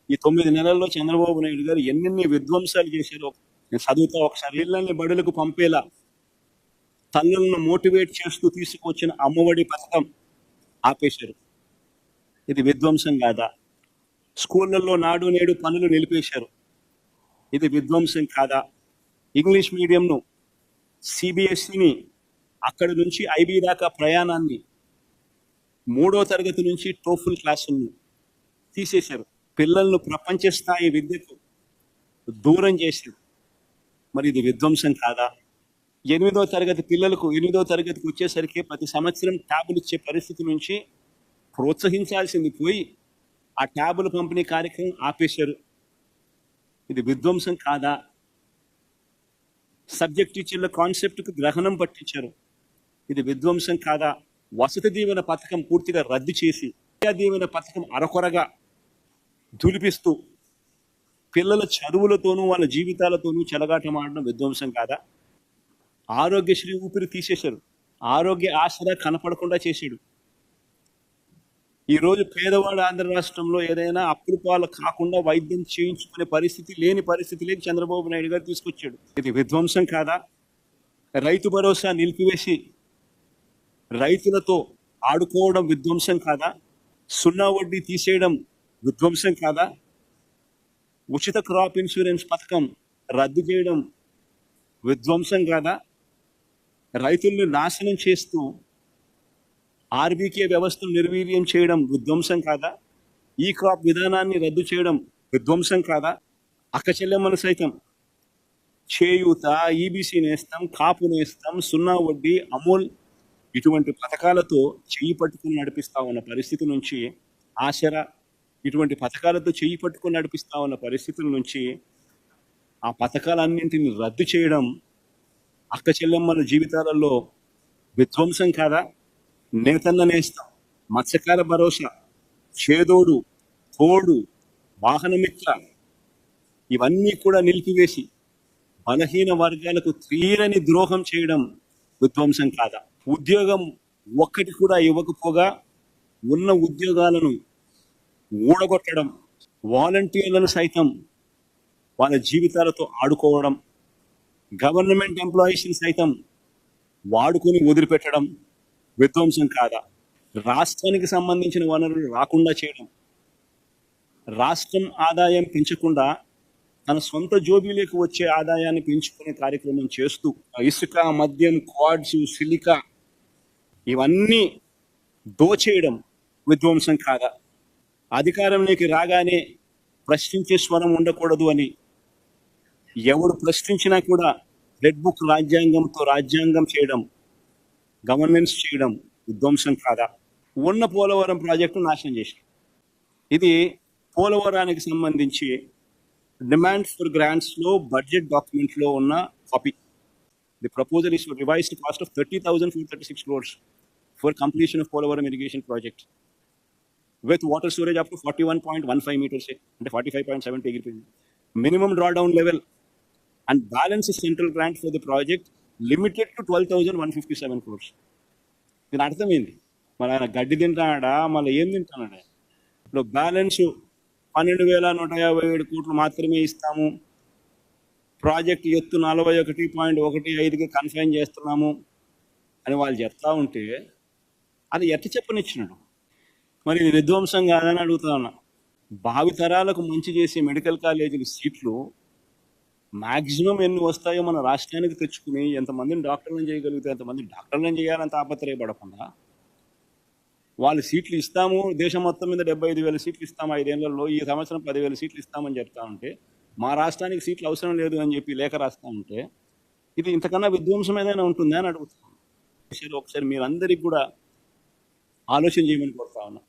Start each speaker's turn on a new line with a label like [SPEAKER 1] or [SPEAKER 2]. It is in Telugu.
[SPEAKER 1] ఈ 9 నెలల్లో చంద్రబాబు నాయుడు గారు ఎన్నెన్ని విధ్వంసాలు చేశారో నేను చదువుతా. ఒకసారి పిల్లల్ని బడులకు పంపేలా తల్లులను మోటివేట్ చేస్తూ తీసుకొచ్చిన అమ్మఒడి పథకం ఆపేశారు. ఇది విధ్వంసం కాదా? స్కూళ్ళల్లో నాడు నేడు పనులు నిలిపేశారు. ఇది విధ్వంసం కాదా? ఇంగ్లీష్ మీడియంను సిబిఎస్ఈని అక్కడి నుంచి ఐబీ దాకా ప్రయాణాన్ని 3వ తరగతి నుంచి టోఫుల్ క్లాసులను తీసేశారు. పిల్లలను ప్రపంచ స్థాయి విద్యకు దూరం చేశారు. మరి ఇది విధ్వంసం కాదా? 8వ తరగతి పిల్లలకు 8వ తరగతికి వచ్చేసరికి ప్రతి సంవత్సరం ట్యాబులు ఇచ్చే పరిస్థితి నుంచి ప్రోత్సహించాల్సింది పోయి ఆ ట్యాబుల పంపిణీ కార్యక్రమం ఆపేశారు. ఇది విధ్వంసం కాదా? సబ్జెక్ట్ టీచర్ల కాన్సెప్ట్కు గ్రహణం పట్టించారు. ఇది విధ్వంసం కాదా? వసతి దీవెన పథకం పూర్తిగా రద్దు చేసి విద్యా దీవెన పథకం అరకొరగా దులిపిస్తూ పిల్లల చదువులతోనూ వాళ్ళ జీవితాలతోనూ చెలగాటమాడడం విధ్వంసం కాదా? ఆరోగ్యశ్రీ ఊపిరి తీసేశారు. ఆరోగ్య ఆసరా కనపడకుండా చేశాడు. ఈరోజు పేదవాడు ఆంధ్ర రాష్ట్రంలో ఏదైనా అప్పుల పాలు కాకుండా వైద్యం చేయించుకునే పరిస్థితి లేని చంద్రబాబు నాయుడు గారు తీసుకొచ్చాడు. ఇది విధ్వంసం కాదా? రైతు భరోసా నిలిపివేసి రైతులతో ఆడుకోవడం విధ్వంసం కాదా? 0 వడ్డీ తీసేయడం విధ్వంసం కాదా? ఉచిత క్రాప్ ఇన్సూరెన్స్ పథకం రద్దు చేయడం విధ్వంసం కాదా? రైతుల్ని నాశనం చేస్తూ ఆర్బీకే వ్యవస్థను నిర్వీర్యం చేయడం విధ్వంసం కాదా? ఈ క్రాప్ విధానాన్ని రద్దు చేయడం విధ్వంసం కాదా? అక్క చెల్లెమ్మలు సైతం చేయూత, ఈబీసీ నేస్తం, కాపు నేస్తం, 0 వడ్డీ, అమూల్ ఇటువంటి పథకాలతో చెయ్యి పట్టుకుని నడిపిస్తా ఉన్న పరిస్థితి నుంచి, ఆసరా ఇటువంటి పథకాలతో చెయ్యి పట్టుకుని నడిపిస్తా ఉన్న పరిస్థితుల నుంచి ఆ పథకాలన్నింటినీ రద్దు చేయడం అక్క చెల్లెమ్మల జీవితాలలో విధ్వంసం కాదా? నేతన్న నేస్తం, మత్స్యకార భరోసా, చేదోడు, తోడు, వాహనమిత్ర ఇవన్నీ కూడా నిలిపివేసి బలహీన వర్గాలకు తీరని ద్రోహం చేయడం విధ్వంసం కాదా? ఉద్యోగం ఒక్కటి కూడా ఇవ్వకపోగా ఉన్న ఉద్యోగాలను ఊడగొట్టడం, వాలంటీర్లను సైతం వాళ్ళ జీవితాలతో ఆడుకోవడం, గవర్నమెంట్ ఎంప్లాయీస్ని సైతం వాడుకొని వదిలిపెట్టడం విధ్వంసం కాదా? రాష్ట్రానికి సంబంధించిన వనరులు రాకుండా చేయడం, రాష్ట్రం ఆదాయం పెంచకుండా తన సొంత జోబీలకు వచ్చే ఆదాయాన్ని పెంచుకునే కార్యక్రమం చేస్తూ ఇసుక, మద్యం, క్వాడ్స్, సిలికా ఇవన్నీ దోచేయడం విధ్వంసం కాదా? అధికారంలోకి రాగానే ప్రశ్నించే స్వరం ఉండకూడదు అని ఎవడు ప్రశ్నించినా కూడా రెడ్ బుక్ రాజ్యాంగంతో రాజ్యాంగం చేయడం, గవర్నెన్స్ చేయడం విధ్వంసం కాదా? ఉన్న పోలవరం ప్రాజెక్టు నాశనం చేశారు. ఇది పోలవరానికి సంబంధించి డిమాండ్ ఫర్ గ్రాంట్స్లో బడ్జెట్ డాక్యుమెంట్లో ఉన్న copy. The proposal is revised cost of 30,436 crores for completion of Polavaram irrigation project with water storage up to 41.15 meters, అంటే 45.70 ఎగిరిపోయింది. Minimum drawdown level and balance central grant for the project limited to 12,157 crores. దీని అర్థమైంది. మరి ఆయన గడ్డి తింటాడా, మళ్ళీ ఏం తింటాడా? ఇప్పుడు బ్యాలెన్స్ 12,157 కోట్లు మాత్రమే ఇస్తాము, ప్రాజెక్ట్ ఎత్తు 41.15కి కన్ఫైన్ చేస్తున్నాము అని వాళ్ళు చెప్తా ఉంటే అది ఎట్ట చెప్పనిచ్చినాడు? మరి ఇది విధ్వంసం కాదని అడుగుతా ఉన్నా. భావితరాలకు మంచి చేసే మెడికల్ కాలేజీల సీట్లు మ్యాక్సిమం ఎన్ని వస్తాయో మన రాష్ట్రానికి తెచ్చుకుని ఎంతమందిని డాక్టర్లను చేయగలిగితే ఎంతమంది డాక్టర్లను చేయాలంత ఆపత్రయపడకుండా వాళ్ళు సీట్లు ఇస్తాము, దేశం మొత్తం మీద 75,000 సీట్లు ఇస్తాము 5 ఏళ్లలో, ఈ సంవత్సరం 10,000 సీట్లు ఇస్తామని చెప్తా ఉంటే మా రాష్ట్రానికి సీట్లు అవసరం లేదు అని చెప్పి లేఖ రాస్తా ఉంటే ఇది ఇంతకన్నా విధ్వంసం ఏదైనా ఉంటుందా అని అడుగుతున్నాను. ఒకసారి మీరందరికీ కూడా ఆలోచన చేయమని కోరుతా ఉన్నా.